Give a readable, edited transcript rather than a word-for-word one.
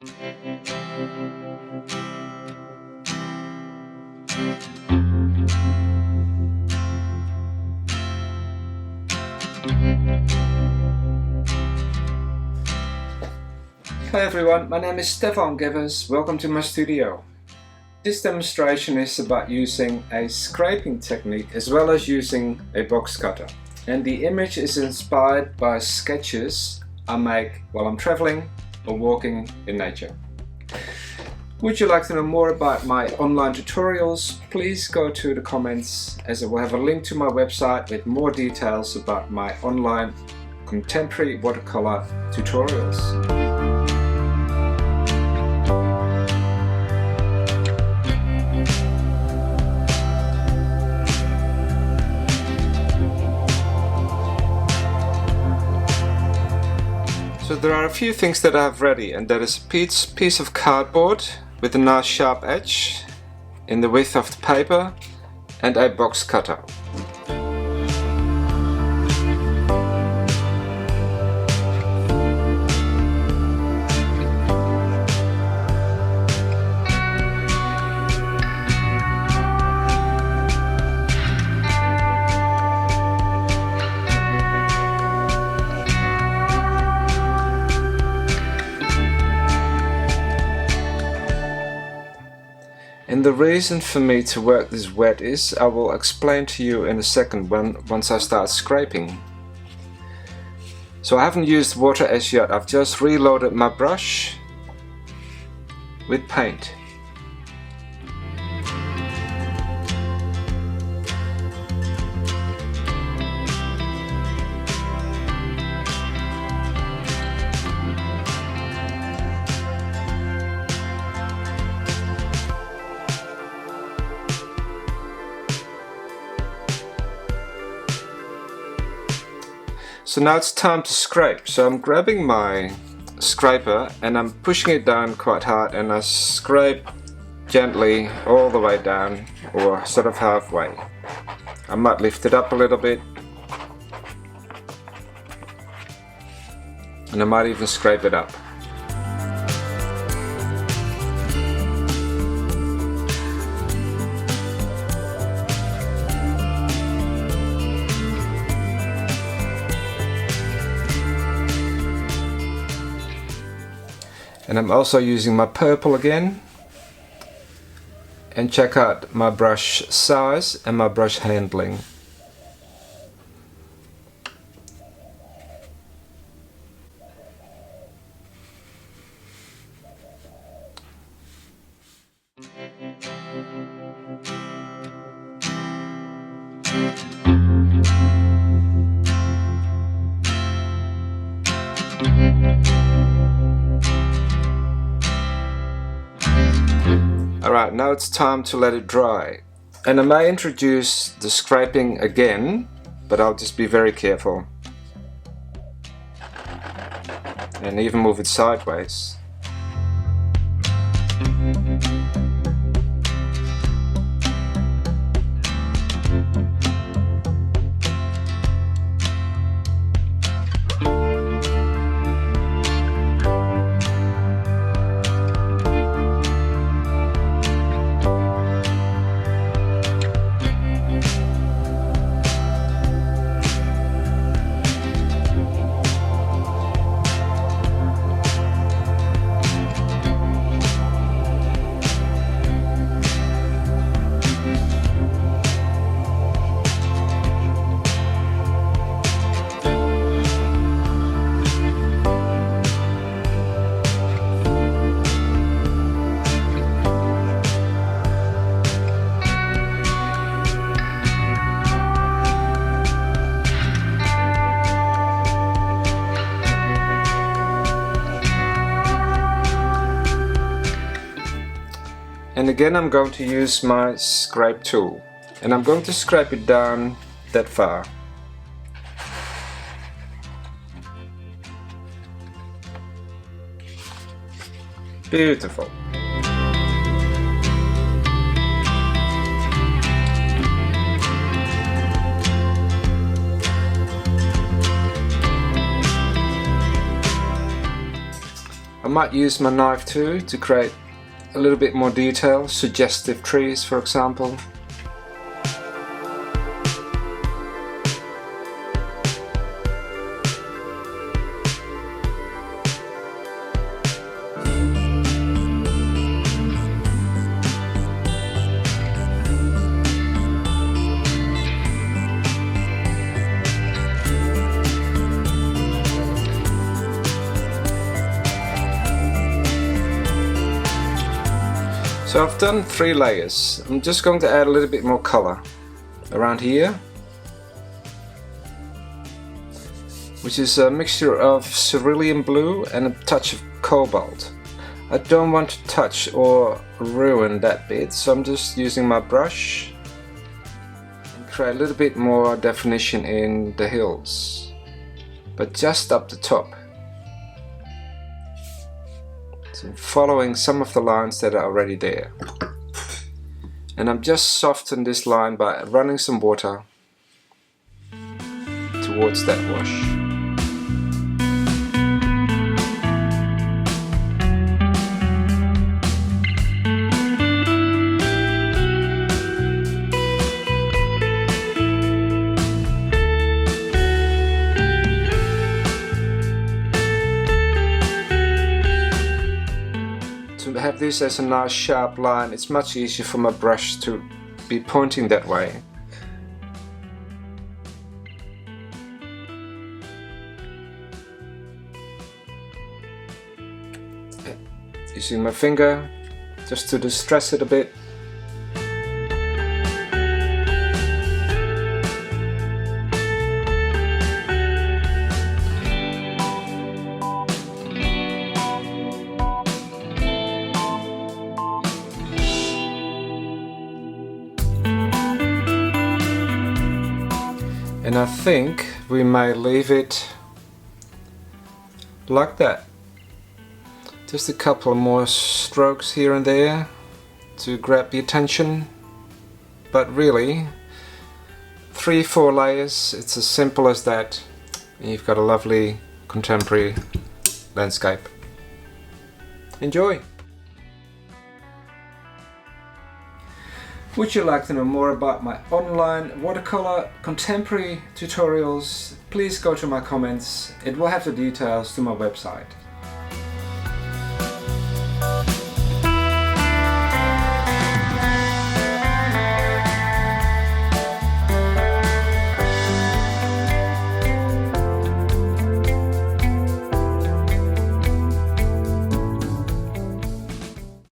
Hi everyone, my name is Stefan Gevers. Welcome to my studio. This demonstration is about using a scraping technique as well as using a box cutter. And the image is inspired by sketches I make while I'm traveling or walking in nature. Would you like to know more about my online tutorials? Please go to the comments, as I will have a link to my website with more details about my online contemporary watercolor tutorials. So there are a few things that I have ready, and that is a piece of cardboard with a nice sharp edge in the width of the paper and a box cutter. And the reason for me to work this wet is, I will explain to you in a second once I start scraping. So I haven't used water as yet, I've just reloaded my brush with paint. So now it's time to scrape. So I'm grabbing my scraper and I'm pushing it down quite hard, and I scrape gently all the way down, or sort of halfway. I might lift it up a little bit, and I might even scrape it up. And I'm also using my purple again, and check out my brush size and my brush handling. Alright, now it's time to let it dry. And I may introduce the scraping again, but I'll just be very careful. And even move it sideways. And again I'm going to use my scrape tool, and I'm going to scrape it down that far. Beautiful. I might use my knife too to create a little bit more detail, suggestive trees for example. So I've done 3 layers. I'm just going to add a little bit more color around here, which is a mixture of cerulean blue and a touch of cobalt. I don't want to touch or ruin that bit, so I'm just using my brush and create a little bit more definition in the hills, but just up the top. So following some of the lines that are already there. And I'm just softening this line by running some water towards that wash. To have this as a nice sharp line, it's much easier for my brush to be pointing that way. Using my finger just to distress it a bit. And I think we may leave it like that. Just a couple more strokes here and there to grab the attention. But really, 3-4 layers, it's as simple as that. And you've got a lovely contemporary landscape. Enjoy! Would you like to know more about my online watercolor contemporary tutorials? Please go to my comments. It will have the details to my website.